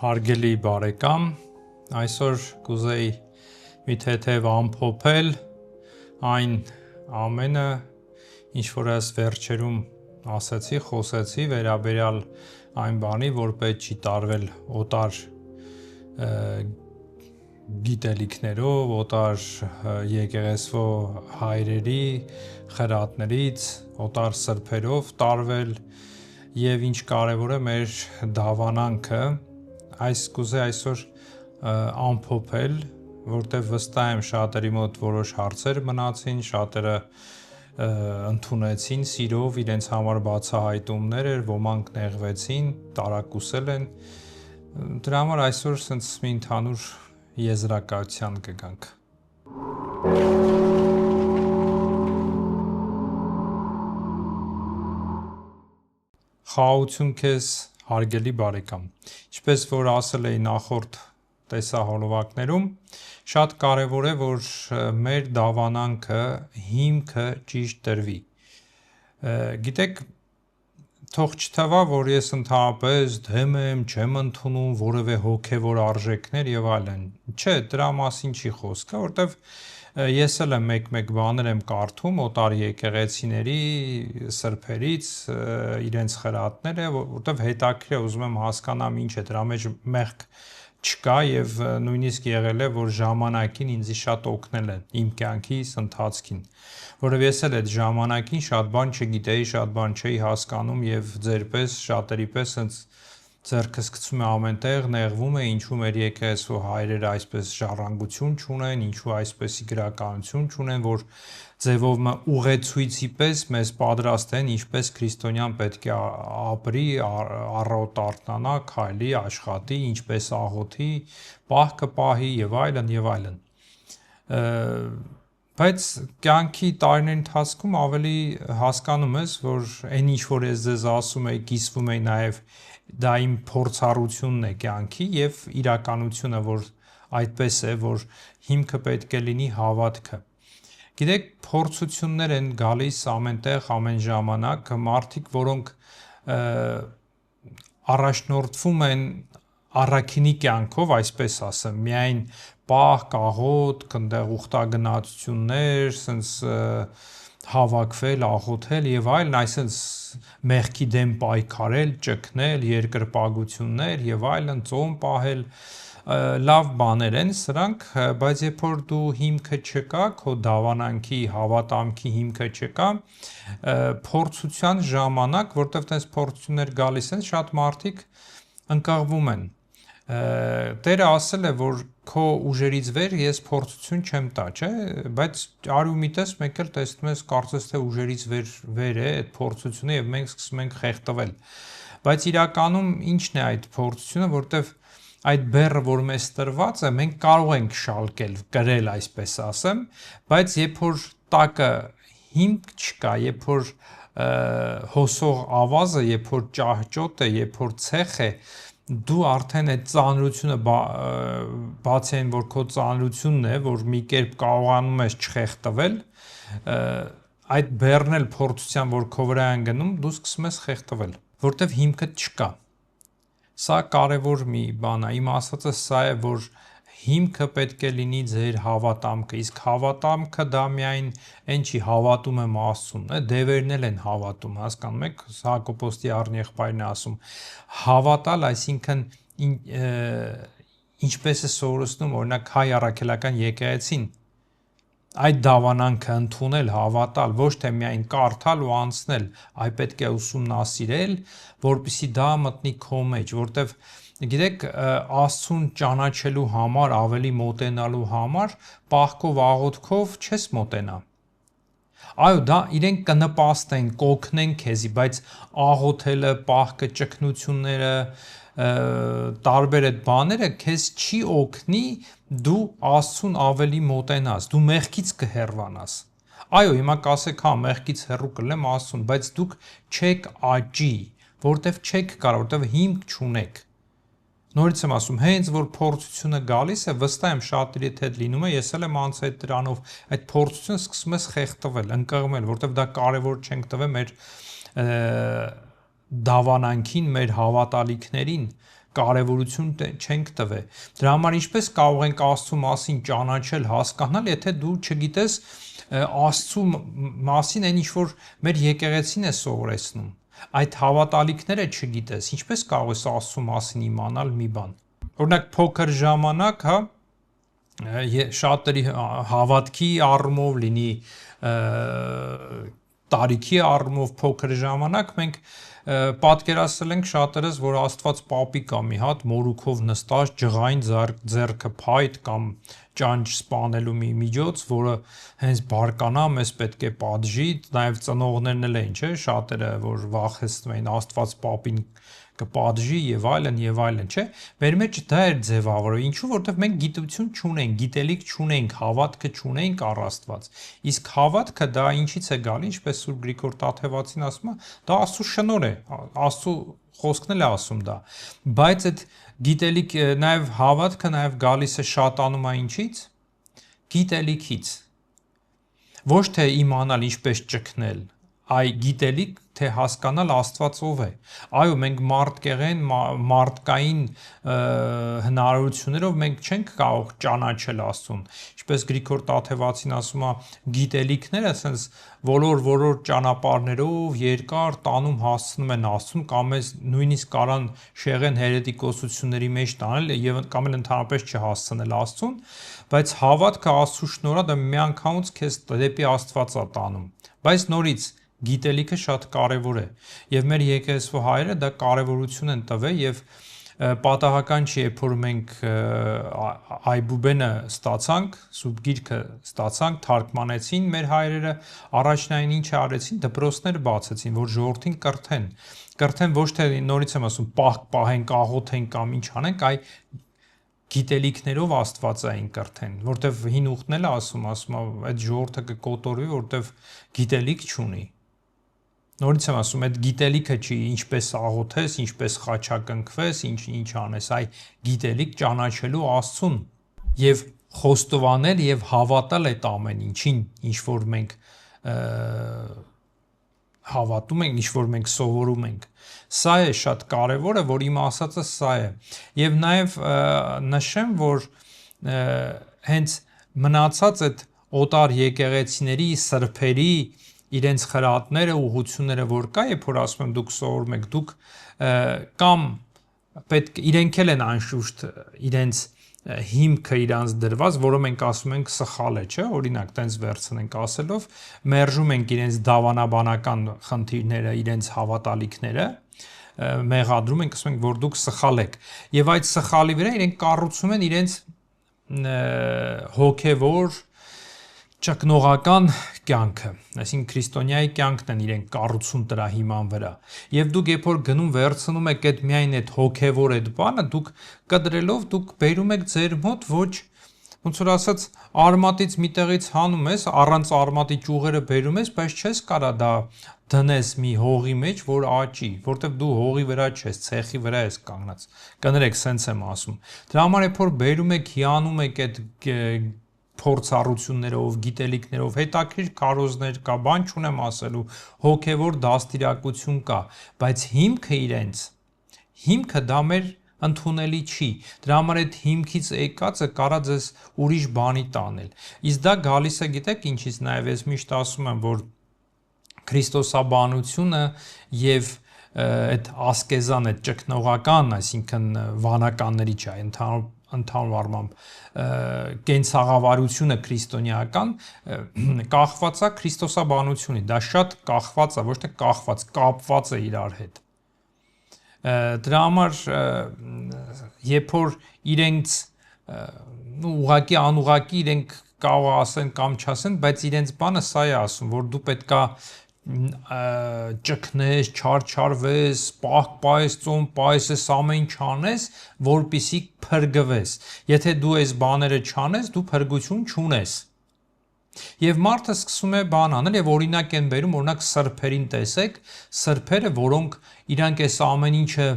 Հարգելի բարեկամ, այսօր կուզեի մի թեթև ամփոփել այն ամենը, ինչ որ ես վերջերում ասեցի, խոսեցի վերաբերյալ այն բանի, որ պետք չի տարվել օտար գիտելիքներով, օտար եկեղեցու հայրերի, խրատներից, օտար սրբերով տարվել եւ ինչ կարեւոր է մեր դավանանքը այս կուզե այսօր ամփոփել, որտեղ վստահ եմ շատերի մոտ որոշ հարցեր մնացին, շատերը ընդունեցին սիրով, իրենց համար բացահայտումներ էր, ոմանք նեղվեցին, տարակուսել են։ Դրա համար այսօր սենց մի ընդհանուր եզրակացության կգանք։ Խաղաղություն քեզ, հարգելի բարեկամ։ Ինչպես որ ասել էի նախորդ տեսահոլովակներում, շատ կարևոր է, որ մեր դավանանքը հիմքը ճիշտ դրվի։ Գիտեք, թող չթվա, որ ես ընդհանրապես դեմ եմ, չեմ ընդունում որևէ հոգևոր արժեքներ եւ այլն։ Չէ, դրա մասին չի խոսքը, որտեվ ես էլ եմ մեկ-մեկ բաներ եմ կարդում օտար եկեղեցիների սրբերից, իրենց խրատները, որտեվ հետաքրքիր է, ուզում եմ հասկանամ ինչ է, դրա մեջ մեղք չկա եւ նույնիսկ եղել է, որ ժամանակին ինձ շատ օգնել են իմ կյանքիս ընթացքին, որովհետեւ ես էլ այդ ժամանակին շատ բան չգիտեի, շատ բան չէի հասկանում եւ ձերպես շատերի պես հենց ձեռքս գցում է ամենտեղ, նեղվում է, ինչու մեր եկեղեցու հայրերը այսպես ժառանգություն չունեն, ինչու այսպեսի գրականություն չունեն, որ ձևով ուղեցույցի պես մեզ պատրաստեն, ինչպես քրիստոնյան պետք է ապրի, առօտ արթնանա, քայլի, աշխատի, ինչպես աղոթի, պահքը պահի եւ այլն եւ այլն։ Բայց կյանքի տարիների ընթացքում ավելի հասկանում ես, որ այն ինչ որ ես ձեզ ասում եի, կիսվում եի նաեւ դա իմ փորձառությունն է կյանքի եւ իրականությունը, որ այդպես է, որ հիմքը պետք է լինի հավատքը։ Գիտեք, փորձություններ են գալիս ամենտեղ, ամեն ժամանակ, մարդիկ, որոնք առաջնորդվում են առաքինի կյանքով, այսպես ասեմ, միայն պահ, կաղոտ, կնդեղ ուխտագնացություններ, սենց հավաքվել, աղոթել եւ այլն, այսպես մեղքի դեմ պայքարել, ճգնել, երկրպագություններ եւ այլն, ծոմ պահել, լավ բաներ են սրանք, բայց երբ որ դու հիմքը չկա, քո դավանանքի, հավատամքի հիմքը չկա, փորձության ժամանակ, որտեղ տես փորձություններ գալիս են, շատ մարդիկ ընկղվում են։ Տերը ասել է, որ քո ուժերից վեր ես փորձություն չեմ տա, չէ՞, բայց արու միտես մեկ էլ տեսնում ես, կարծես թե ուժերից վեր է այդ փորձությունը եւ մենք սկսում ենք խեղդվել։ Բայց իրականում ի՞նչն է այդ փորձությունը, որտեվ այդ բեռը, որ մեզ տրված է, մենք կարող ենք շալկել, կրել, այսպես ասեմ, բայց երբ որ տակը հիմք չկա, երբ որ հոսող ավազը, երբ որ ճահճոտ է, երբ որ ցեխ է, դու արդեն այդ ծանրությունը բացի այն, որ քո ծանրությունն է, որ մի կերպ կարողանում ես չխեղդվել, այդ բեռն էլ փորձության, որ քո վրա են գնում, դու սկսում ես խեղդվել, որտեվ հիմքդ չկա։ Սա կարևոր մի բան է, իմ ասածը սա է, որ հիմքը պետք է լինի ձեր հավատամքը, իսկ հավատամքը դա միայն այն չի, հավատում եմ Աստծուն, դևերն էլ են հավատում, հասկանում եք, Հակոբոստի առնեղբայրն է ասում, հավատալ, այսինքն ինչպես է սովորեցնում, օրինակ հայ առաքելական եկեղեցին, այդ դավանանքը ընդունել, հավատալ, ոչ թե միայն կարդալ ու անցնել, այլ պետք է ուսումնասիրել, որպեսզի դա մտնի քո մեջ, որտեվ գիտեք, Աստծուն ճանաչելու համար, ավելի մոտենալու համար, պահքով, աղոթքով չես մոտենա։ Այո, դա իրենք կնպաստեն, կօգնեն քեզի, բայց աղոթելը, պահքը, ճգնությունները, տարբեր այդ բաները քեզ չի օգնի դու Աստծուն ավելի մոտենաս, դու մեղքից կհեռվանաս։ Այո, հիմա կասեք, հա, մեղքից հեռու կլեմ Աստծուն, բայց դուք չեք աճի, որտեվ չեք կարող, որտեվ հիմք չունեք։ Նորից եմ ասում, հենց որ փորձությունը գալիս է, վստահ եմ շատերի հետ լինում է, ես էլ եմ անցել դրանով, այդ փորձությունը սկսում ես խեղդվել, ընկղմել, որտեվ դա կարևոր չենք տվել մեր դավանանքին, մեր հավատալիքներին, կարևորություն չենք տվել։ Դրա համար ինչպես կարող ենք Աստծո մասին ճանաչել, հասկանալ, եթե դու չգիտես Աստծո մասին այն ինչ որ մեր եկեղեցին է սովորեցնում, այդ հավատալիքները չգիտես, ինչպես կարող ես Աստծո մասին իմանալ մի բան։ Օրինակ փոքր ժամանակ, հա, շատերի հավատքի առումով լինի, տարիքի առումով փոքր ժամանակ մենք պատկերացրել ենք շատերս, որ Աստված պապի կամ մի հատ մորուքով նստած ջղային ձեռքը փայտ կամ ճանճ սպանելու մի միջոց, որը հենց բարկանա, մեզ պետք է պատժի, նաև ծնողներն էլ էին, չէ՞, շատերը որ վախեցնում էին Աստված պապին կպատժի եւ այլն, չէ՞։ Մեր մեջ դա էր ձևավորը, ինչու որովհետեւ մենք գիտություն չունենք, գիտելիք չունենք, հավատքը չունենք առ Աստված։ Իսկ հավատքը դա ինչից է գալի, ինչպես Սուրբ Գրիգոր Տաթևացին ասում է, դա Աստծո շնորհ է, Աստծո խոսքն էլ է ասում դա։ Բայց այդ գիտելիք նաև հավատքը նաև գալիս է շատանում է ինչից։ Գիտելիքից։ Ոչ թե իմանալ ինչպես ճգնել, այ գիտելիք թե հասկանալ Աստված ով է։ Այո, մենք մարդկեղեն, մարդկային հնարավորություններով մենք չենք կարող ճանաչել Աստծուն։ Ինչպես Գրիգոր Տաթևացին ասում է, գիտելիքները ասես որոր ճանապարհներով երկար տանում հասցնում են Աստծուն, կամ նույնիսկ կարան շեղեն հերետիկոսությունների մեջ տանել եւ կամ էլ ընդհանրապես չհասցնել Աստծուն, բայց հավատքը Աստծո շնորհը դա միանգամից քեզ դեպի Աստված է տանում։ Բայց նորից գիտելիքը շատ կարևոր է եւ մեր եկեղեցու հայերը դա կարևորություն են տվել եւ պատահական չի, երբ որ մենք Այբուբենը ստացանք, Սուրբ Գիրքը ստացանք, թարգմանեցին մեր հայրերը, առաջնային ինչ արեցին, դպրոցներ բացեցին, որ ժողովրդին կրթեն ոչ թե նորից եմ ասում, պահեն, կաղոթեն կամ ինչ անենք, այ գիտելիքներով Աստվածային կրթեն, որտեվ հին ուխտն էլ ասում այդ ժողովուրդը կկոտորվի, որտեվ գիտելիք չունի։ Նորից եմ ասում, այդ գիտելիքը չի ինչպես աղոթես, ինչպես խաչակնքվես, ինչ անես, այ գիտելիք ճանաչելու Աստծուն եւ խոստովանել եւ հավատալ այդ ամեն ինչին, ինչ որ մենք հավատում ենք, ինչ որ մենք սովորում ենք։ Սա է շատ կարևորը, որ իմ ասածը սա է։ Եվ նաեւ նշեմ, որ հենց մնացած այդ օտար եկեղեցիների, սրբերի իրենց խրատները, ուղղությունները որ կա, երբ որ ասում եմ դուք սովորում եք, դուք կամ պետք իրենք էլ են անշուշտ իրենց հիմքը իրանց դրված, որը մենք ասում ենք սխալ է, չէ՞, օրինակ տենց վերցնենք ասելով, մերժում ենք իրենց դավանաբանական խնդիրները, իրենց հավատալիքները, մեղադրում ենք, ասում ենք, որ դուք սխալ եք։ Եվ այդ սխալի վրա իրենք կառուցում են իրենց հոգևոր ճգնողական կյանքը, այսինքն քրիստոնյայի կյանքն են իրենք կառուցում դրա հիման վրա։ Եվ դուք երբ որ գնում վերցնում եք այդ միայն այդ հոգևոր այդ բանը, դուք կտրելով դուք բերում եք ձեր մոտ ոչ ոնց որ ասած արմատից մի տեղից հանում ես, առանց արմատի ճյուղերը բերում ես, բայց չես կարա դա դնես մի հողի մեջ, որ աճի, որտեվ դու հողի վրա չես, ցեխի վրա ես կանգնած։ Կներեք, սենց եմ ասում։ Դրա համար երբ որ բերում եք, հիանում եք այդ փորձառություններով, գիտելիքներով, հետաքրիր քարոզներ կա, բան չունեմ ասելու, հոգևոր դաստիարակություն կա, բայց հիմքը դա մեր ընդունելի չի։ Դրա համար այդ հիմքից եկածը կարա ձեզ ուրիշ բանի տանել։ Իսկ դա գալիս է, գիտեք ինչից, նաև ես միշտ ասում եմ, որ քրիստոսաբանությունը եւ այդ ասկեզան, այդ ճգնողական, այսինքն վանականների չէ, ընդհանուր առմամբ կենցաղավարությունը քրիստոնեական կախված է քրիստոսաբանությունից, դա շատ կախված է, ոչ թե կախված, կապված է իրար հետ։ Դրա համար երբ որ իրենց ուղղակի անուղղակի իրենք կարող ասեն կամ չասեն, բայց իրենց բանը սա է ասում, որ դու պետքա ճգնես, չարչարվես, պահես, ծոմ պահես, այս ամեն ինչ անես, որպեսզի փրկվես։ Եթե դու այս բաները չանես, դու փրկություն չունես։ Եվ մարդը սկսում է բան անել եւ օրինակ են բերում, օրինակ սրբերին տեսեք, սրբերը, որոնք իրանք այս ամեն ինչը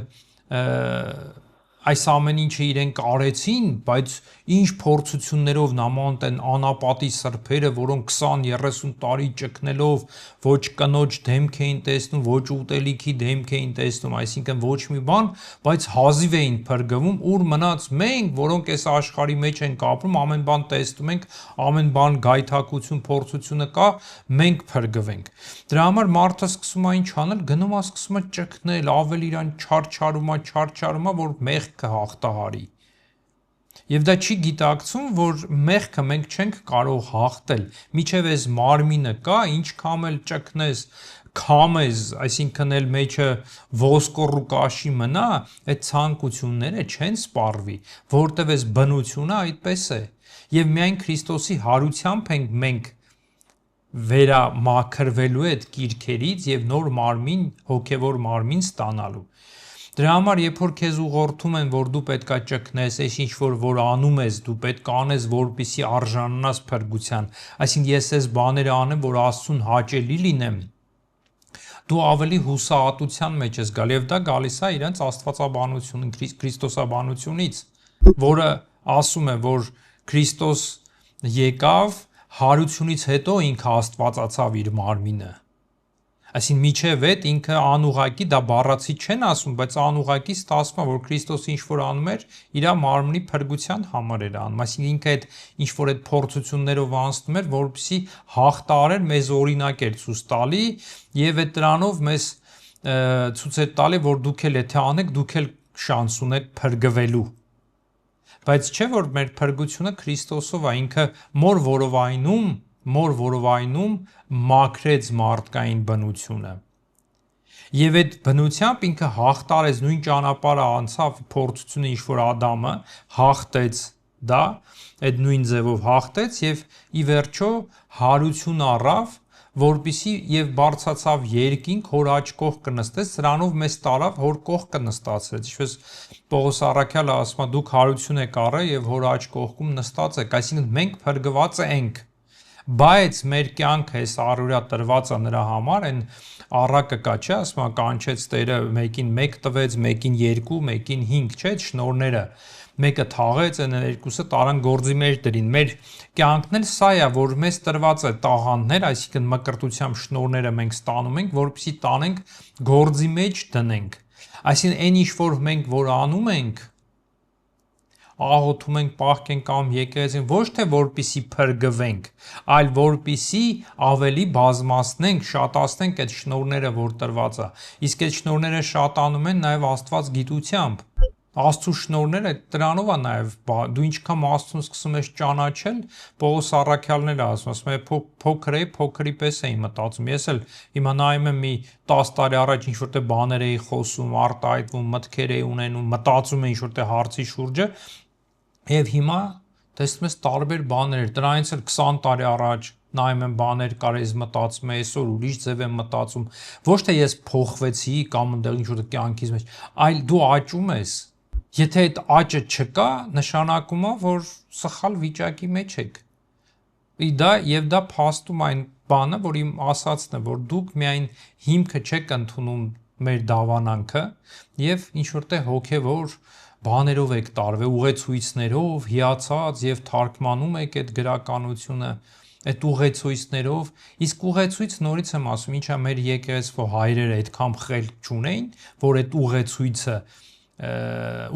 այս ամեն ինչը իրենք արեցին, բայց ինչ փորձություններով նման են անապատի սրբերը, որոնք 20-30 տարի ճգնելով ոչ կնոջ դեմք էին տեսնում, ոչ ուտելիքի դեմք էին տեսնում, այսինքն ոչ մի բան, բայց հազիվ էին փրկվում, ուր մնաց մենք, որոնք այս աշխարհի մեջ ենք ապրում, ամեն բան տեսնում ենք, ամեն բան գայթակղություն, փորձությունը կա, մենք փրկվենք։ Դրա համար մարդը սկսում է ինչ անել, գնում է սկսում է ճգնել, ավելի իրան չարչարում, որ մեղքը հաղթահարի։ Եվ դա չի գիտակցում, որ մեղքը մենք չենք կարող հաղթել, միչև այս մարմինը կա, ինչքան էլ ճգնես, քամես, այսինքն էլ մեջը ոսկոր ու կաշի մնա, այդ ցանկությունները չեն սպառվի, որտեվ այս բնությունը այդպես է։ Եվ միայն Քրիստոսի հարությամբ ենք մենք վերամաքրվելու այդ կիրքերից եւ նոր մարմին, հոգեվոր մարմին ստանալու։ Դրա համար երբ որ քեզ ուղղորդում են, որ դու պետքա ճգնես, այս ինչ որ անում ես, դու պետք է անես, որպեսզի արժանանաս փրկության, այսինքն ես այս բաները անեմ, որ Աստծուն հաճելի լինեմ, դու ավելի հուսահատության մեջ ես գալ, եւ դա գալիս է իրենց աստվածաբանություն, քրիստոսաբանությունից, որը ասում է, որ Քրիստոս եկավ, հարությունից հետո ինքը աստվածացավ իր մարմինը։ Այսինքն միջև այդ ինքը անուղակի դա բառացի չեն ասում, բայց անուղակի ստացվում է, որ Քրիստոսը ինչ որ անում էր, իր մարմնի փրկության համար էր անում։ Այսինքն ինքը այդ ինչ որ այդ փորձություններով անցնում էր, որպեսզի հաղթահարեր, մեզ օրինակ էր ցույց տալի եւ այդ դրանով մեզ ցույց է տալի, որ դուք էլ եթե անեք, դուք էլ շանս ունեք փրկվելու։ Բայց չէ որ մեր փրկությունը Քրիստոսով է, ինքը մոր որովայնում մաքրեց մարդկային բնությունը։ Եվ այդ բնությամբ ինքը հաղթարեց նույն ճանապարհը անցավ փորձությունը ինչ որ Ադամը հաղթեց դա, այդ նույն ձևով հաղթեց եւ ի վերջո հարություն առավ, որպիսի եւ բարձացավ երկինք, հոր աջ կողք կնստեց, սրանով մեզ տարավ հոր կողքը նստացրեց։ Ինչպես Պողոս առաքյալը ասում է, դուք հարություն եք առել եւ հոր աջ կողքում նստած եք, այսինքն մենք փրկված ենք։ Բայց մեր կյանքը այս առօրյա տրված է նրա համար, այն առակը կա, չէ, ասում է կանչեց Տերը, մեկին 1 տվեց, մեկին 2, մեկին 5, չէ, շնորհները, մեկը թաղեց, այն երկուսը տարան գործի մեջ դրին։ Մեր կյանքն էլ սա է, որ մեզ տրված է տաղանդներ, այսինքն մկրտությամբ շնորհները մենք ստանում ենք, որպեսզի տանենք գործի մեջ դնենք։ Այսինքն այն ինչ որ մենք որ անում ենք, աղոթում ենք, պահքենք կամ եկեղեցին, ոչ թե որպիսի փրկվենք, այլ որպիսի ավելի բազմացնենք, շատացնենք այդ շնորհները, որ տրված է։ Իսկ այդ շնորհները շատանում են նաև Աստված գիտությամբ։ Աստծո շնորհները դրանով է նաև դու ինչքան Աստծուն սկսում ես ճանաչել, Պողոս առաքյալն էլ ասում է, փոքր է, փոքրի պես էի մտածում։ Ես էլ հիմա նայում եմ մի 10 տարի առաջ ինչ որտեղ բաներ էի խոսում, արտահայտվում, մտքեր էի ունենում, մտածում էի ինչ որտեղ հարցի շուրջը, եւ հիմա տեսնում ես տարբեր բաներ, դրանից էլ 20 տարի առաջ նայում եմ բաներ կար, ես մտածում եմ, այսօր ուրիշ ձև եմ մտածում, ոչ թե ես փոխվեցի կամ այնտեղ ինչ որ կյանքից մեջ, այլ դու աճում ես։ Եթե այդ աճը չկա, նշանակում է, որ սխալ վիճակի մեջ եք։ Դա փաստում այն բանը, որ իմ ասածն է, որ դուք միայն հիմքը չեք ընդունում մեր դավանանքը եւ ինչ որտեղ հոգեվոր բաներով եք տարվել, ուղեցույցներով, հիացած եւ թարգմանում եք այդ գրականությունը, այդ ուղեցույցներով, իսկ ուղեցույց նորից եմ ասում, ինչա մեր եկեղեցվո հայրերը այդքան խելք չունեին, որ այդ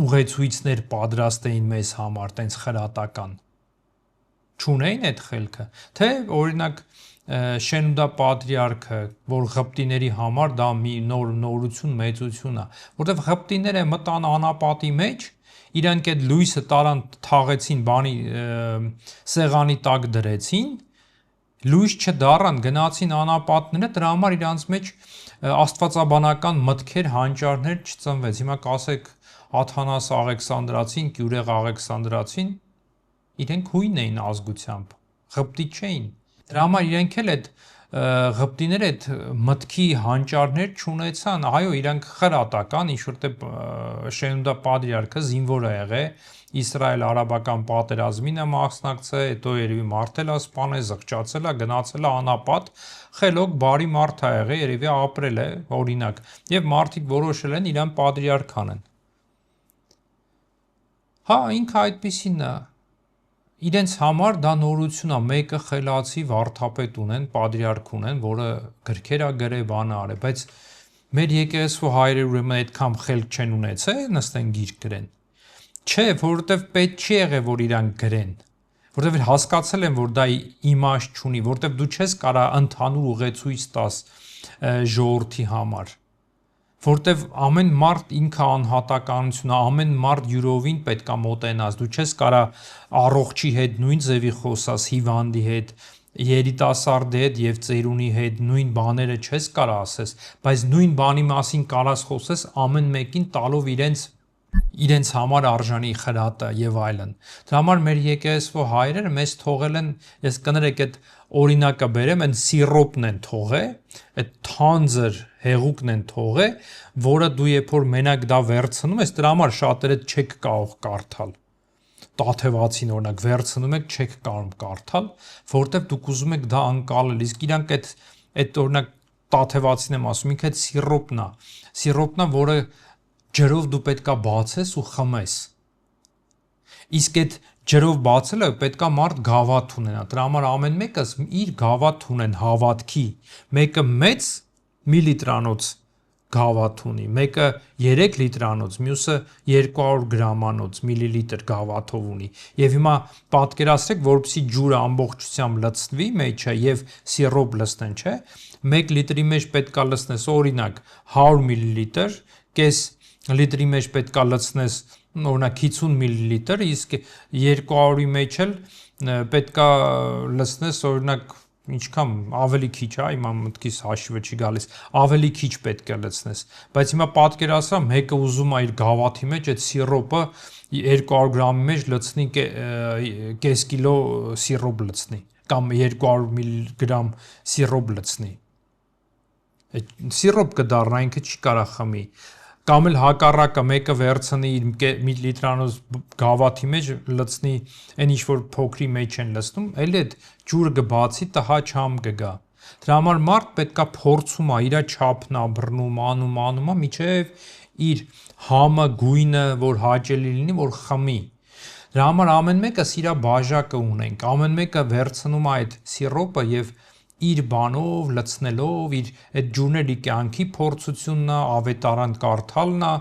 ուղեցույցներ պատրաստեին մեզ համար, տենց խրատական։ Չունեին այդ խելքը, թե օրինակ Շենուդա պատրիարքը, որ ղպտիների համար դա մի նորություն, մեծություն է, որտեղ ղպտիները մտան անապատի մեջ, իրանք այդ լույսը տարան թաղեցին, բանի սեղանի տակ դրեցին, լույս չդառան, գնացին անապատները, դրա համար իրանց մեջ աստվածաբանական մտքեր, հանճարներ չծնվեց։ Հիմա կասեք Աթանաս Աղեքսանդրացին, Գյուրեղ Աղեքսանդրացին, իրենք հույն էին ազգությամբ, ղպտի չէին։ Դրա համար իրենք էլ այդ ղպտիները այդ մտքի հանճարներ չունեցան, այո, իրանք խրատական, ինչ որտեղ Շենուդա պատրիարքը զինվոր է եղել, Իսրայել-արաբական պատերազմին է մասնակցել, հետո երևի մարտել է սպանել, զղջացել է, գնացել է անապատ, խելոք բարի մարդ է եղել, երևի ապրել է, օրինակ, եւ մարդիկ որոշել են իրան պատրիարք անեն։ Հա, ինքը այդպեսին է։ Իրենց համար դա նորություն է, մեկը խելացի վարդապետ ունեն, պատրիարք ունեն, որը գրքեր է գրել, բան արել, բայց մեր եկեղեցու հայրերը ուրեմն այդքան խելք չեն ունեցել, նստեն գիրք գրեն։ Չէ, որովհետև պետք չի եղել, որ իրանք գրեն, որովհետև հասկացել են, որ դա իմաստ չունի, որովհետև դու չես կարա ընդհանուր ուղեցույց տաս ժողովրդի համար, որտեվ ամեն մարդ ինքը անհատականություն է, ամեն մարդ յուրովին պետք է մոտենաս, դու չես կարա առողջի հետ նույն ձևի խոսաս, հիվանդի հետ, երիտասարդի հետ եւ ծերունի հետ նույն բաները չես կարա ասես, բայց նույն բանի մասին կարաս խոսես ամեն մեկին տալով իրենց համար արժանի խրատը եւ այլն։ Դրա համար մեր եկեղեցու հայրերը մեզ թողել են, ես կներեք այդ օրինակը բերեմ, այն սիրոպն են թողել, այդ թանձր հեղուկն են թողել, որը դու երբ որ մենակ դա վերցնում ես, դրա համար շատերը չեք կարող կարդալ։ Տաթևացին օրինակ վերցնում եք, չեք կարող կարդալ, որովհետև դուք ուզում եք դա անցալել, իսկ իրանք այդ օրինակ տաթևացին եմ ասում, ինքը այդ սիրոպն է, որը ջրով դու պետքա բացես ու խմես։ Իսկ այդ ջրով բացելը պետքա մարդ գավաթ ունենա։ Դրա համար ամեն մեկը իր գավաթ ունեն հավատքի։ Մեկը մեծ միլիտրանոց գավաթ ունի, մեկը 3 լիտրանոց, մյուսը 200 գրամանոց, միլիլիտր գավաթով ունի։ Եվ հիմա պատկերացրեք, որպեսզի ջուրը ամբողջությամբ լցվի մեջը եւ սիրոպ լցնեն, չէ՞։ 1 լիտրի մեջ պետքա լցնես օրինակ 100 միլիլիտր, կես լիտրի մեջ պետքա լցնես օրինակ 50 միլիլիտր, իսկ 200-ի մեջ էլ պետքա լցնես օրինակ ինչքան ավելի քիչ, հիմա մտքիս հաշիվը չի գալիս, ավելի քիչ պետք է լցնես, բայց հիմա պատկերացրա մեկը ուզում է իր գավաթի մեջ այդ սիրոպը 200 գրամի մեջ լցնի կես կիլո սիրոպ լցնի կամ 200 միլիգրամ սիրոպ լցնի։ Սիրոպ կդառնա, ինքը չի կարա խմի։ Կամ էլ հակառակը մեկը վերցնի իր լիտրանոց գավաթի մեջ լցնի այն ինչ որ փոքրի մեջ են լցնում, էլ այդ ջուրը կբացի տհա չամ կգա։ Դրա համար մարդ պետքա փորձում է, իր չափն է բռնում, անում է, միջև իր համը, գույնը, որ հաճելի լինի, որ խմի։ Դրա համար ամեն մեկը իր բաժակը ունենք, ամեն մեկը վերցնում է այդ սիրոպը եւ իր բանով լցնելով իր այդ ջուրների կյանքի փորձությունն է, ավետարան կարդալն է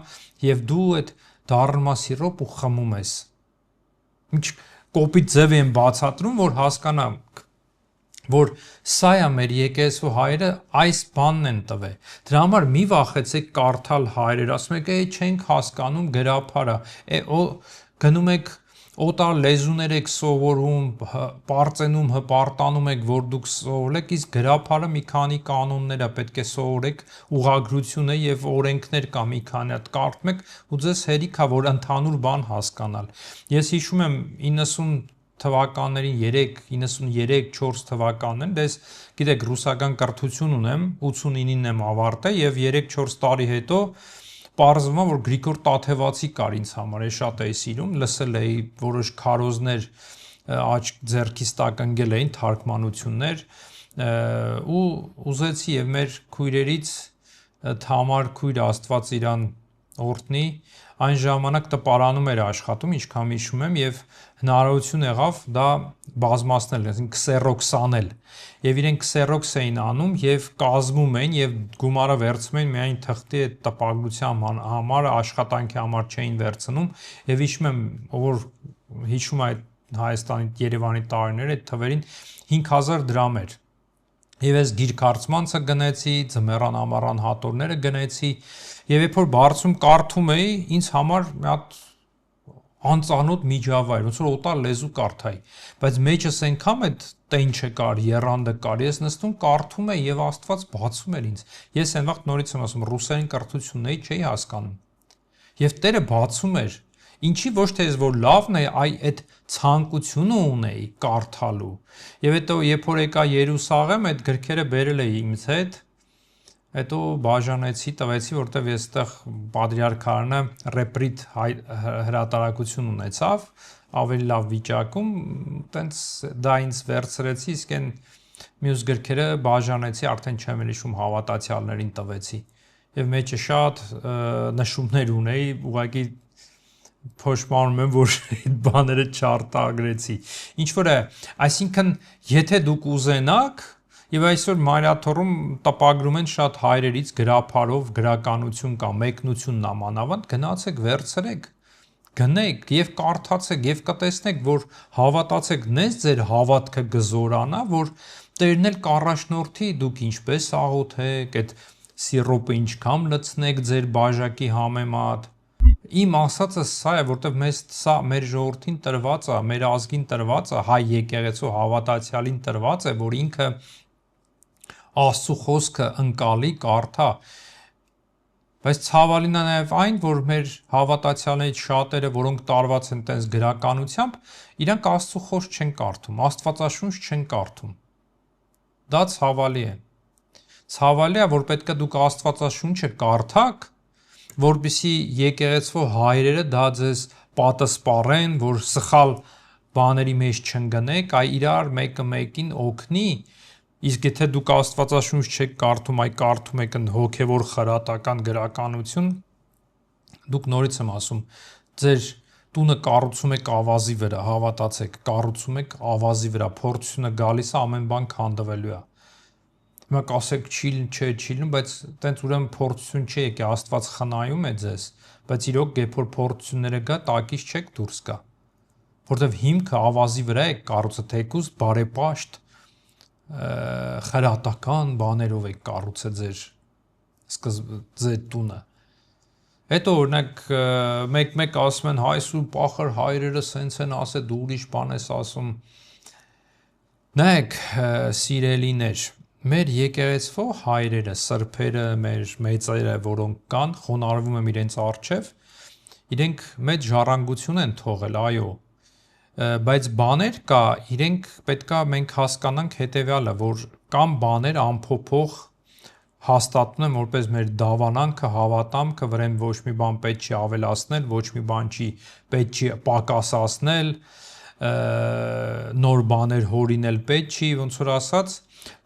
եւ դու այդ դառնա սիրոպ ու խմում ես։ Ինչ կոպիտ ձև են բացատրում, որ հասկանանք, որ սա է մեր եկեղեցու հայրը այս բանն են տվել։ Դրա համար մի վախեցեք կարդալ հայրեր, ասում եք, չենք հասկանում գրափարա, գնում եք օտար լեզուներ եք սովորում, պարծենում, հպարտանում եք, որ դուք սովորեք, իսկ գրափարը մի քանի կանոններ է, պետք է սովորեք, ուղղագրությունը եւ օրենքներ կա մի քանի հատ կարդում եք ու ձեզ հերիք է, որ ընդհանուր բան հասկանալ։ Ես հիշում եմ 90 թվականներին 93-4 թվականներին, դες գիտեք ռուսական կրթություն ունեմ, 89-ին եմ ավարտել եւ 3-4 տարի հետո պարզվում է, որ Գրիգոր Տաթևացի կար ինձ համար, ես շատ էի սիրում, լսել էի որոշ քարոզներ աչք ձեռքիս տակ ընկել էին թարգմանություններ ու ուզեցի եւ մեր քույրերից Թամար քույրը Աստված իրան օրհնի, այն ժամանակ տպարանում էր աշխատում, ինչքան հիշում եմ, եւ հնարավորություն եղավ դա բազմացնել, այսինքն քսերոքսանել։ Եվ իրենք քսերոքս էին անում եւ կազմում էին եւ գումարը վերցնում էին միայն թղթի այդ տպագրության համար, աշխատանքի համար չէին վերցնում եւ հիշում եմ, որ հիշում այդ Հայաստանի Երևանի տարիները այդ թվերին 5000 դրամ էր։ Եվ ես գիրքարծմանցը գնեցի, ձմեռան ամառան հատորները գնեցի եւ երբ որ բարձում կարդում էի, ինձ համար մի հատ անծանոթ միջավայր, ոնց որ օտար լեզու կարդայի, բայց մեջս այնքան այդ տենչը կար, եռանդը կար, ես նստում կարդում էի եւ Աստված բացում էր ինձ։ Ես այն վաղ նորից եմ ասում, ռուսերեն կրթությունն էի, չէի հասկանում։ Եվ Տերը բացում էր, ինչի ոչ թե ես որ լավն է, այ այդ ցանկությունը ունեի կարդալու։ Եվ հետո երբ որ եկա Երուսաղեմ, այդ գրքերը բերել էի ինձ հետ, հետո բաժանեցի, տվեցի, որտեվ ես այդտեղ պատրիարքարանը ռեպրիտ հրատարակություն ունեցավ, ավելի լավ վիճակում, տենց դա ինձ վերցրեցի, իսկ այն մյուս գրքերը բաժանեցի, արդեն չեմ հիշում հավատացյալներին տվեցի։ Եվ մեջը շատ նշումներ ունեի, ուղղակի փոշմանում եմ, որ այդ բաները չարտագրեցի։ Ինչ որ է, այսինքն, եթե դուք ուզենաք, եւ այսօր Մարիաթոռում տպագրում են շատ հայրերից գրափարով գրականություն կամ մեկնությունն ամանավանդ, գնացեք վերցրեք, գնեք եւ կարդացեք եւ կտեսնեք, որ հավատացեք, նես ձեր հավատքը գզորանա, որ Տերն էլ կառաջնորդի դուք ինչպես աղոթեք, այդ սիրոպը ինչքան լցնեք ձեր բաժակի համեմատ։ Իմ ասածը սա է, որտեվ մեզ սա մեր ժողովրդին տրված է, մեր ազգին տրված է, հայ եկեղեցու հավատացյալին տրված է, որ ինքը Աստծո խոսքը ընկալի, կարդա։ Բայց ցավալին է նաև այն, որ մեր հավատացյալներից շատերը, որոնք տարված են տես գրականությամբ, իրանք Աստծո խոսք չեն կարդում, Աստվածաշունչ չեն կարդում։ Դա ցավալի է։ Ցավալի է, որ պետք է դուք Աստվածաշունչը կարդաք, որպեսզի եկեղեցու հայրերը դա ձեզ պատասպարեն, որ սխալ բաների մեջ չընկնեք, այ իրար մեկը մեկին օգնի, իսկ եթե դուք Աստվածաշունչ չեք կարդում, այ կարդում եք հոգևոր խրատական գրականություն, դուք նորից եմ ասում, ձեր տունը կառուցում եք ավազի վրա, հավատացեք, կառուցում եք ավազի վրա, փորձությունը գալիս է, ամեն բան քանդվելու է։ Հիմա կասեք չի, բայց տենց ուրեմն փորձություն չի եկե, Աստված խնայում է ձեզ, բայց իրոք երբ որ փորձությունները գա, տակից չեք դուրս գա, որտեվ հիմքը ավազի վրա եք կառուցը, թեկուզ բարեպաշտ խրատական բաներով եք կառուցել ձեր տունը։ Հետո օրինակ մեկ ասում են հայ սուրբ պախր հայրերը սենց են ասել, դու ուրիշ բան ես ասում։ Նայեք, սիրելիներ, մեր եկեղեցվո հայրերը, սրբերը, մեր մեծերը, որոնք կան, խոնարհվում եմ իրենց առջև, իրենք մեծ ժառանգություն են թողել, այո, բայց բաներ կա, իրենք պետքա մենք հասկանանք հետևյալը, որ կամ բաներ ամփոփող հաստատում են որպես մեր դավանանքը, հավատամքը, վրան ոչ մի բան պետք չի ավելացնել, ոչ մի բան չի պետք չի պակասացնել, նոր բաներ հորինել պետք չի, ոնց որ ասած,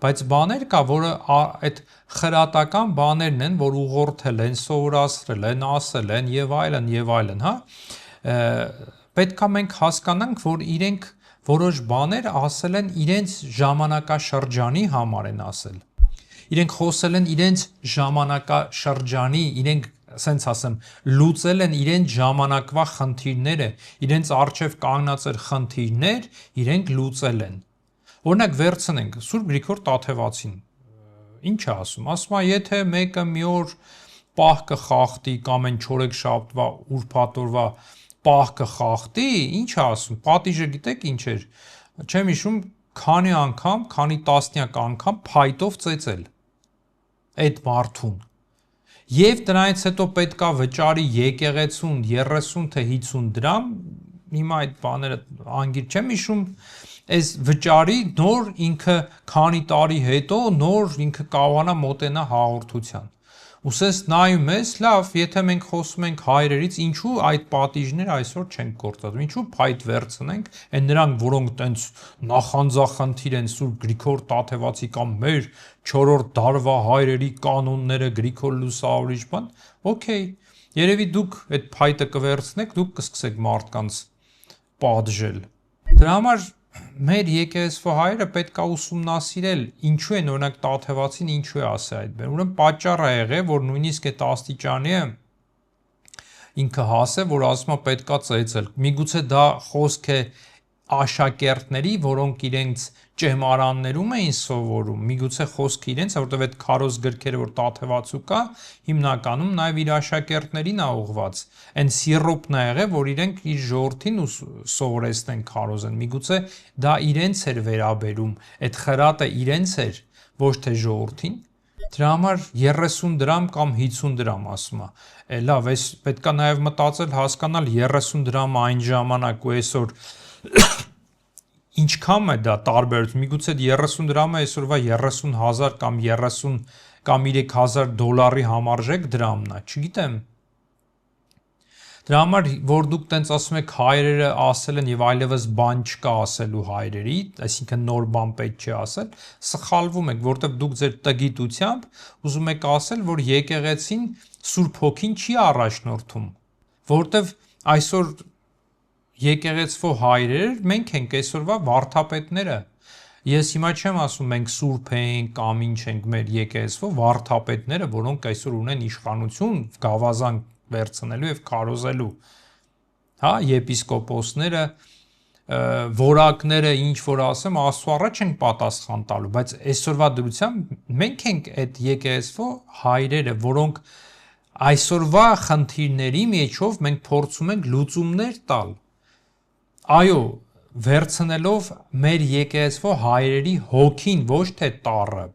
բայց բաներ կա, որը այդ խրատական բաներն են, որ ուղղորդել են, սովորացրել են, ասել են եւ այլն, հա։ Պետքա մենք հասկանանք, որ իրենք որոշ բաներ ասել են իրենց ժամանակաշրջանի համար են ասել։ Իրենք խոսել են իրենց ժամանակաշրջանի, իրենք, ասենց ասեմ, լուծել են իրենց ժամանակվա խնդիրները, իրենց առջև կանգնած էր խնդիրներ, իրենք լուծել են։ Օրինակ վերցնենք Սուրբ Գրիգոր Տաթևացին։ Ինչ է ասում։ Ասում է, եթե մեկը մի օր պահքը խախտի կամ այն չորեքշաբթվա ուրբաթ օրվա պահքը խախտի, ինչ է ասում։ Պատիժը գիտեք ինչ էր։ Չեմ հիշում, քանի տասնյակ անգամ փայտով ծեծել այդ մարդուն։ Եվ դրանից հետո պետքա վճարի եկեղեցուն 30 թե 50 դրամ, հիմա այդ բաները անգիր չեմ հիշում, այս վճարի նոր ինքը քանի տարի հետո նոր ինքը կարողանա մոտենա հաղորդության։ Ուսես նայում ես, լավ, եթե մենք խոսում ենք հայրերից, ինչու այդ պատիժները այսօր չենք գործադրում, ինչու փայտ վերցնենք, այն նրանք, որոնք տենց նախանձախնդիր են Սուրբ Գրիգոր Տաթևացի կամ մեր 4-րդ դարվա հայրերի կանոնները Գրիգոր Լուսավորիչ բան, օքեյ, երևի դուք այդ փայտը կվերցնեք, դուք կսկսեք մարդկանց պատժել։ Դրա համար մեր եկեղեցու հայրը պետք է ուսումնասիրել ինչու են օրինակ Տաթևացին ինչու է ասել այդ բան։ Ուրեմն պատճառը եղել, որ նույնիսկ այդ աստիճանի է ինքը հասել, որ ասում է պետքա ծեծել։ Միգուցե դա խոսք է աշակերտների, որոնք իրենց ճեմարաններում էին սովորում, միգուցե խոսքը իրենց, որովհետև այդ քարոզ գրքերը, որ Տաթևացու կա, հիմնականում նաև իր աշակերտներին է ուղված։ Այն սիրոպն է եղել, որ իրենք իր ժողովրդին սովորեցնեն քարոզեն։ Միգուցե դա իրենց էր վերաբերում, այդ խրատը իրենց էր, ոչ թե ժողովրդին։ Դրա համար 30 դրամ կամ 50 դրամ ասում է։ Լավ, այս պետքա նաև մտածել, հասկանալ 30 դրամը այն ժամանակ ու այսօր ինչքան է դա տարբերություն։ Միգուցե 30 դրամը այսօրվա 30,000 կամ 30 կամ 3000 դոլարի համարժեք դրամն է, չգիտեմ։ Դրա համար, որ դուք տենց ասում եք հայրերը ասել են եւ այլևս բան չկա ասելու հայրերի, այսինքն նոր բան պետք չի ասել, սխալվում եք, որտեվ դուք ձեր տգիտությամբ ուզում եք ասել, որ եկեղեցին Սուրբ Հոգին չի առաջնորդում, որտեվ Այսօր եկեղեցվո հայրեր, մենք ենք այսօրվա վարդապետները։ Ես հիմա չեմ ասում մենք սուրբ ենք կամ ինչ ենք մեր եկեղեցվո վարդապետները, որոնք այսօր ունեն իշխանություն գավազան վերցնելու եւ քարոզելու։ Հա, եպիսկոպոսները, որակները, ինչ որ ասեմ, Աստծո առաջ ենք պատասխան տալու, բայց այսօրվա դրությամբ մենք ենք այդ եկեղեցվո հայրերը, որոնք այսօրվա խնդիրների միջով մենք փորձում ենք լուծումներ տալ։ Այո, վերցնելով մեր եկեղեցվո հայրերի հոգին, ոչ թե տառը։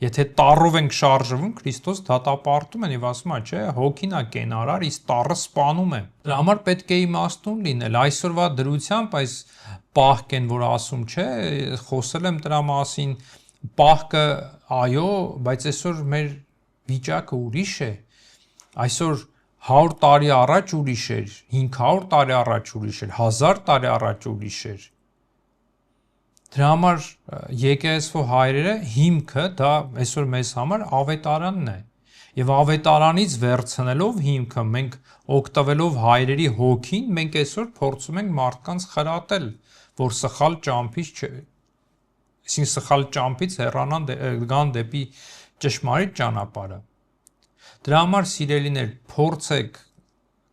Եթե տառով ենք շարժվում, Քրիստոս դատապարտում են եւ ասում է, չէ, հոգին է կենարար, իսկ տառը սպանում է։ Դրա համար պետք է իմաստուն լինել։ Այսօրվա դրությամբ այս պահք են, որ ասում, չէ, խոսել եմ դրա մասին, պահքը, այո, բայց այսօր մեր վիճակը ուրիշ է։ Այսօր 100 տարի առաջ ուրիշ էր, 500 տարի առաջ ուրիշ էր, 1000 տարի առաջ ուրիշ էր։ Դրա համար եկեղեցվո հայրերը հիմքը դա այսօր մեզ համար ավետարանն է։ Եվ ավետարանից վերցնելով հիմքը մենք օգտվելով հայրերի հոգին, մենք այսօր փորձում ենք մարդկանց խրատել, որ սխալ ճամփից այսինքն սխալ ճամփից հեռանան գան դեպի ճշմարիտ ճանապարհը։ Դրա համար սիրելիներ, փորձեք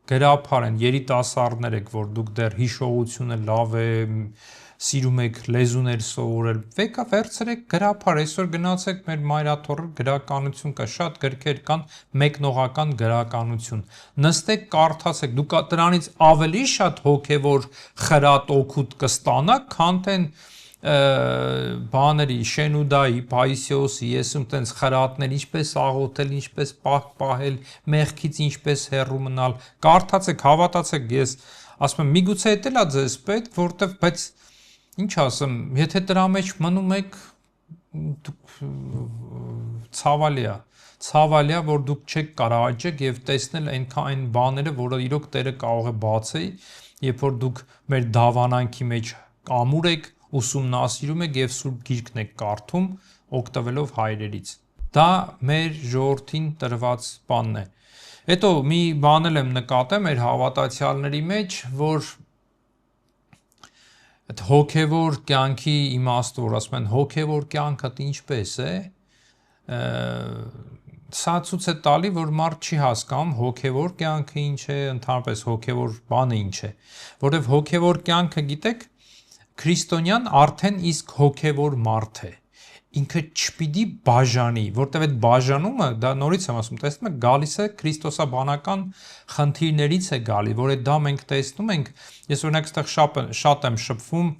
գրափար են երիտասարդներ եք, որ դուք դեռ հիշողությունը լավ է, սիրում եք լեզուներ սովորել, վեկա վերցրեք գրափար, այսօր գնացեք մեր մայրաթոռը գրականություն կա, շատ գրքեր կան, մեկնողական գրականություն։ Նստեք, կարդացեք, դուք դրանից ավելի շատ հոգևոր խրատ օգուտ կստանաք, քան թե բաների Շենուդայի, Պայսիոսի, եսում տենց խրատներ, ինչպես աղոթել, ինչպես պահ պահել, մեղքից ինչպես հեռու մնալ, կարդացեք, հավատացեք, ես ասում եմ, միգուցե դա էլ է ձեզ պետք, որտեվ բայց ինչ ասեմ, եթե դրա մեջ մնում եք, դուք ցավալի է, որ դուք չեք կարող աճեք եւ տեսնել այն բաները, որը իրոք Տերը կարող է բացել, երբ որ դուք մեր դավանանքի մեջ ամուր եք, ուսումնասիրում եք եւ Սուրբ Գիրքն եք կարդում, օգտվելով հայրերից։ Դա մեր ժողովրդին տրված բանն է։ Հետո մի բան եմ նկատել մեր հավատացյալների մեջ, որ այդ հոգևոր կյանքի իմաստը, որ ասում են հոգևոր կյանքը ինչպես է, սա ցույց է տալի, որ մարդ չի հասկանում հոգևոր կյանքը ինչ է, ընդհանրապես հոգևոր բանը ինչ է, որովհետև հոգևոր կյանքը, գիտեք, քրիստոնյան արդեն իսկ հոգևոր մարդ է, ինքը չպիտի բաժանի, որտեղ այդ բաժանումը, դա նորից եմ ասում, տեսնում եք, գալիս է քրիստոսաբանական խնդիրներից է գալի, որ դա մենք տեսնում ենք, ես օրինակ այստեղ շատ եմ շփվում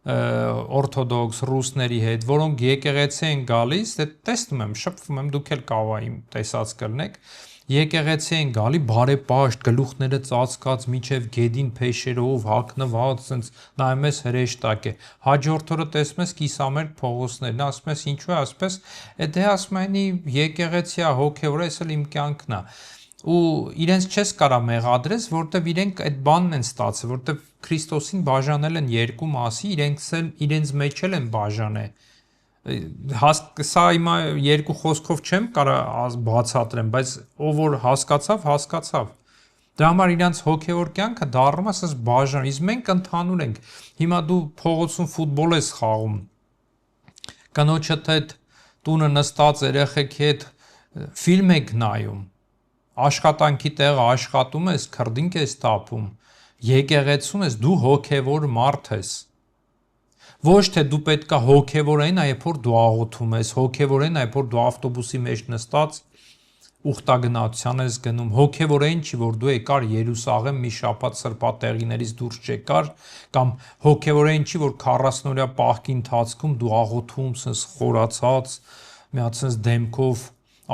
օրթոդոքս ռուսների հետ, որոնք եկեղեցի են գալիս, տեսնում եմ, շփվում եմ, դուք էլ կարող եք տեսած կլնեք, եկեղեցի են գալի բարեպաշտ, գլուխները ծածկած, միջև գեդին փեշերով, հագնված, ասենց նայում ես հրեշտակ է։ Հաջորդ օրը տեսնում ես կիսամերկ փողոցներն, ասում ես ինչու է ասպես, դե ասում են եկեղեցի է, հոգևոր է, էս էլ իմ կյանքն է։ Ու իրենց չես կարա մեղադրես, որտեվ իրենք այդ բանն են ստացել, որտեվ Քրիստոսին բաժանել են երկու մասի, իրենց մեջ էլ են բաժանել։ Սա հիմա երկու խոսքով չեմ կարա բացատրեմ, բայց ով որ հասկացավ։ Դրա համար իրանց հոգևոր կյանքը դառնում է ասես բաժան, իսկ մենք ընդհանուր ենք։ Հիմա դու փողոցում ֆուտբոլ ես խաղում, կնոջդ հետ տունը նստած երեխեքի հետ ֆիլմ եք նայում, աշխատանքի տեղը աշխատում ես, քրդինք ես տապում, եկեղեցում ես, դու հոգևոր մարդ ես։ Ոչ թե դու պետքա հոգևորեն, երբ որ դու աղոթում ես, հոգևորեն, երբ որ դու ավտոբուսի մեջ նստած ուխտագնացության ես գնում, հոգևորեն չի, որ դու եկար Երուսաղեմ մի շաբաթ սրբատեղիներից դուրս չեկար, կամ հոգևորեն չի, որ 40-օրյա պահքի ընթացքում դու աղոթում ես խորացած, մի հատ sense դեմքով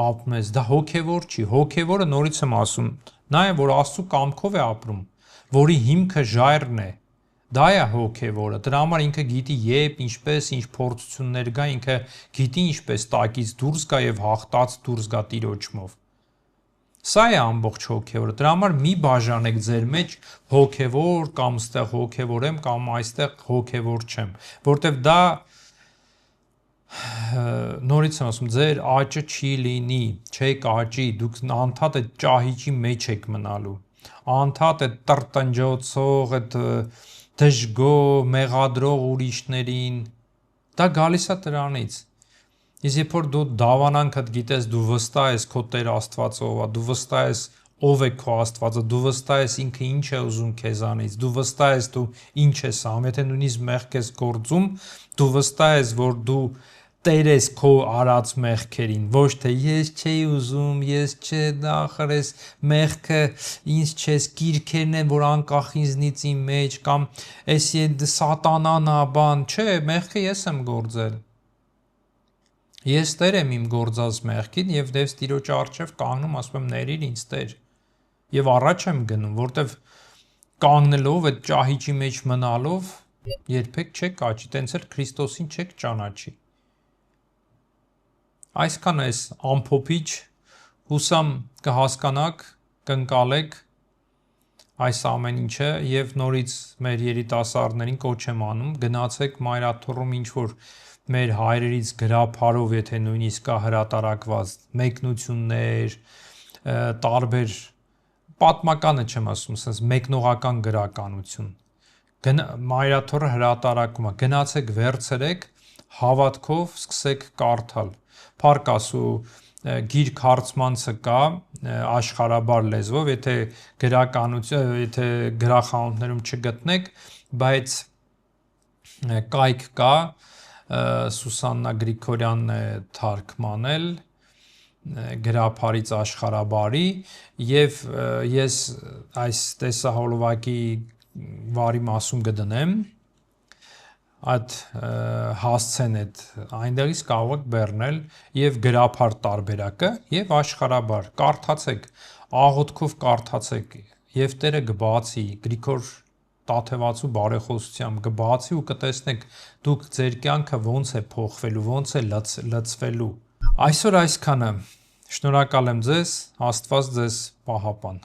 ապրում ես, դա հոգևոր չի, հոգևորը նորից եմ ասում, նա է, որ Աստծո կամքով է ապրում, որի հիմքը ժայռն է, դա է հոգևորը, դրա համար ինքը գիտի երբ, ինչպես, ինչ փորձություններ կա, ինքը գիտի ինչպես տակից դուրս գա եւ հաղթած դուրս գա Տիրոջմով։ Սա է ամբողջ հոգևորը, դրա համար մի բաժանեք ձեր մեջ հոգևոր կամ այստեղ հոգևոր եմ կամ այստեղ հոգևոր չեմ, որտեվ դա նորից եմ ասում, ձեր աճը չի լինի, չեք աճի, դուք անդադ այդ ճահիճի մեջ եք մնալու։ անդադ այդ տրտնջոցող, այդ դժգոհ, մեղադրող ուրիշներին, դա գալիս է դրանից։ Իսկ երբ որ դու դավանանքդ գիտես, դու վստահ ես քո Տեր Աստվածը ով է, դու վստահ ես ով է քո Աստվածը, դու վստահ ես ինքը ինչ է ուզում քեզանից, դու վստահ ես դու ինչ ես անում, եթե նույնիսկ մեղք ես գործում, դու վստահ ես, որ դու Տեր ես քո արած մեղքերին, ոչ թե ես չէի ուզում, ես չէ, ախր ես մեղքը ինձ չես, գիրքերն են, որ անկախ ինձնից իմ մեջ, կամ էսի սատանան է, բան, չէ, մեղքը ես եմ գործել։ Ես Տեր եմ իմ գործած մեղքին եւ դեպս Տիրոջ առջև կանգնում, ասում եմ ներիր ինձ Տեր։ Եվ առաջ եմ գնում, որտեվ կանգնելով այդ ճահիճի մեջ մնալով երբեք չեք աճի, տենց էլ Քրիստոսին չեք ճանաչի։ Այսքան էս ամփոփիչ, հուսամ կհասկանաք, կընկալեք այս ամեն ինչը եւ նորից մեր երիտասարդներին կոչ եմ անում, գնացեք մայրաթոռում ինչ որ մեր հայրերից գրափարով, եթե նույնիսկ կա հրատարակված մեկնություններ, տարբեր պատմականը չեմ ասում, ասես մեկնողական գրականություն։ Մայրաթոռը հրատարակում է, գնացեք վերցրեք, հավատքով սկսեք կարդալ։ Փառք Աստծո, գիրք հարցմանցը կա աշխարհաբար լեզվով, եթե գրականություն, եթե գրախանութներում չգտնեք, բայց կայք կա, Սուսաննա Գրիգորյանն է թարգմանել գրափարից աշխարհաբարի եւ ես այս տեսահոլովակի վարի մասում կդնեմ այդ հասցեն այդ այնտեղից կարող եք բեռնել եւ գրափար տարբերակը եւ աշխարհաբար կարդացեք, աղոթքով կարդացեք եւ Տերը կբացի Գրիգոր Տաթևացու բարեխոսությամբ կբացի ու կտեսնեք դուք ձեր կյանքը ոնց է փոխվելու, ոնց է լցվելու։ Այսօր այսքանը։ Շնորհակալ եմ ձեզ, Աստված ձեզ պահապան։